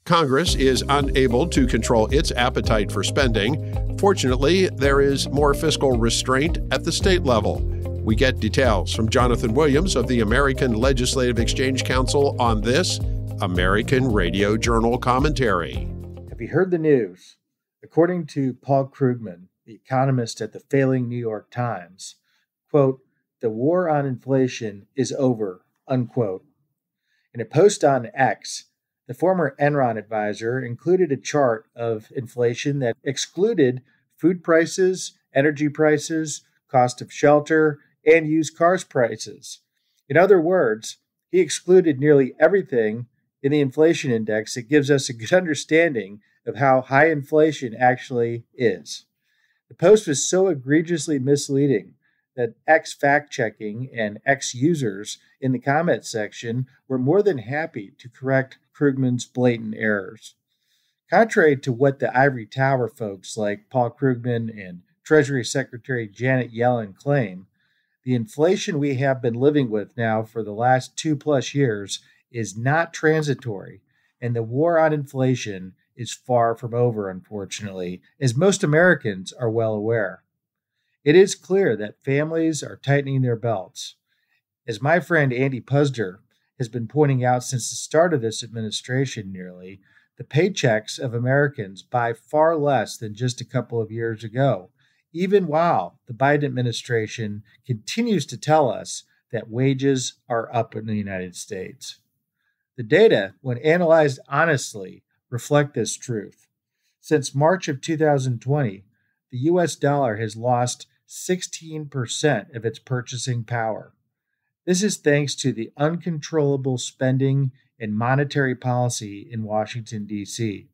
Congress is unable to control its appetite for spending. Fortunately, there is more fiscal restraint at the state level. We get details from Jonathan Williams of the American Legislative Exchange Council on this American Radio Journal commentary. Have you heard the news? According to Paul Krugman, the economist at the failing New York Times, quote, "The war on inflation is over," unquote. In a post on X, the former Enron advisor included a chart of inflation that excluded food prices, energy prices, cost of shelter, and used cars prices. In other words, he excluded nearly everything in the inflation index that gives us a good understanding of how high inflation actually is. The post was so egregiously misleading that X fact-checking and X users in the comment section were more than happy to correct Krugman's blatant errors. Contrary to what the ivory tower folks like Paul Krugman and Treasury Secretary Janet Yellen claim, the inflation we have been living with now for the last 2+ years is not transitory, and the war on inflation is far from over, unfortunately, as most Americans are well aware. It is clear that families are tightening their belts. As my friend Andy Puzder has been pointing out since the start of this administration nearly, the paychecks of Americans buy far less than just a couple of years ago, even while the Biden administration continues to tell us that wages are up in the United States. The data, when analyzed honestly, reflect this truth. Since March of 2020, the U.S. dollar has lost 16% of its purchasing power. This is thanks to the uncontrollable spending and monetary policy in Washington, D.C.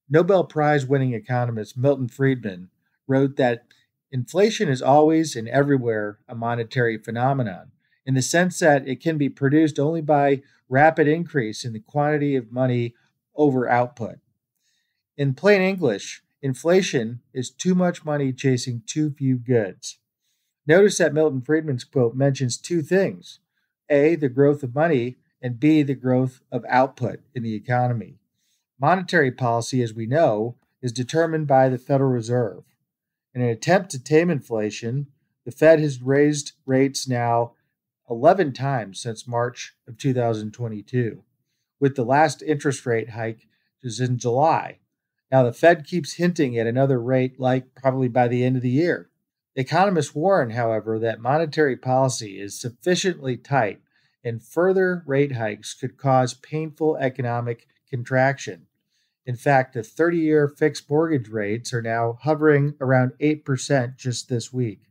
Nobel Prize-winning economist Milton Friedman wrote that inflation is always and everywhere a monetary phenomenon, in the sense that it can be produced only by rapid increase in the quantity of money over output. In plain English, inflation is too much money chasing too few goods. Notice that Milton Friedman's quote mentions two things: A, the growth of money, and B, the growth of output in the economy. Monetary policy, as we know, is determined by the Federal Reserve. In an attempt to tame inflation, the Fed has raised rates now 11 times since March of 2022, with the last interest rate hike is in July. Now, the Fed keeps hinting at another rate like probably by the end of the year. Economists warn, however, that monetary policy is sufficiently tight and further rate hikes could cause painful economic contraction. In fact, the 30-year fixed mortgage rates are now hovering around 8% just this week.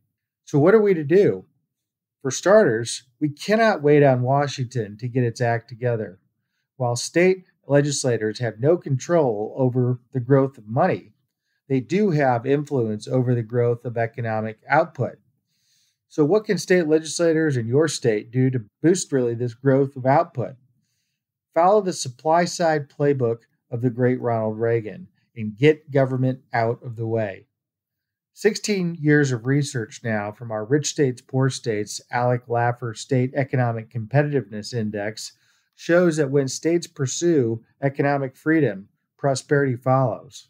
So what are we to do? For starters, we cannot wait on Washington to get its act together. While state legislators have no control over the growth of money, they do have influence over the growth of economic output. So what can state legislators in your state do to boost really this growth of output? Follow the supply side playbook of the great Ronald Reagan and get government out of the way. 16 years of research now from our Rich States, Poor States ALEC Laffer State Economic Competitiveness Index shows that when states pursue economic freedom, prosperity follows.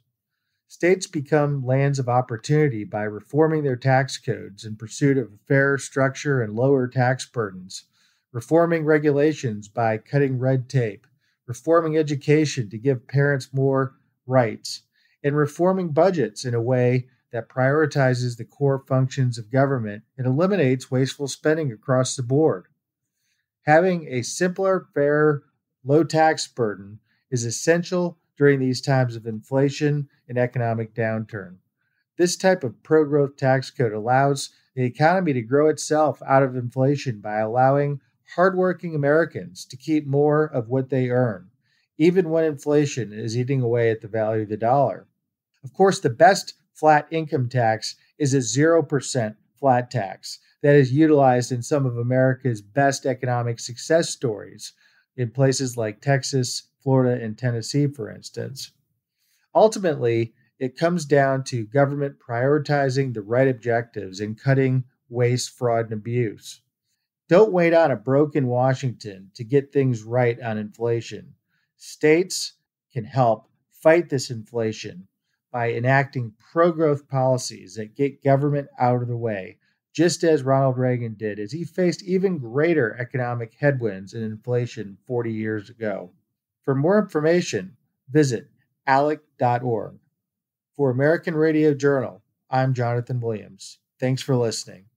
States become lands of opportunity by reforming their tax codes in pursuit of a fairer structure and lower tax burdens, reforming regulations by cutting red tape, reforming education to give parents more rights, and reforming budgets in a way that prioritizes the core functions of government and eliminates wasteful spending across the board. Having a simpler, fairer, low tax burden is essential during these times of inflation and economic downturn. This type of pro-growth tax code allows the economy to grow itself out of inflation by allowing hardworking Americans to keep more of what they earn, even when inflation is eating away at the value of the dollar. Of course, the best flat income tax is a 0% flat tax that is utilized in some of America's best economic success stories in places like Texas, Florida, and Tennessee, for instance. Ultimately, it comes down to government prioritizing the right objectives and cutting waste, fraud, and abuse. Don't wait on a broken Washington to get things right on inflation. States can help fight this inflation by enacting pro-growth policies that get government out of the way, just as Ronald Reagan did as he faced even greater economic headwinds and inflation 40 years ago. For more information, visit alec.org. For American Radio Journal, I'm Jonathan Williams. Thanks for listening.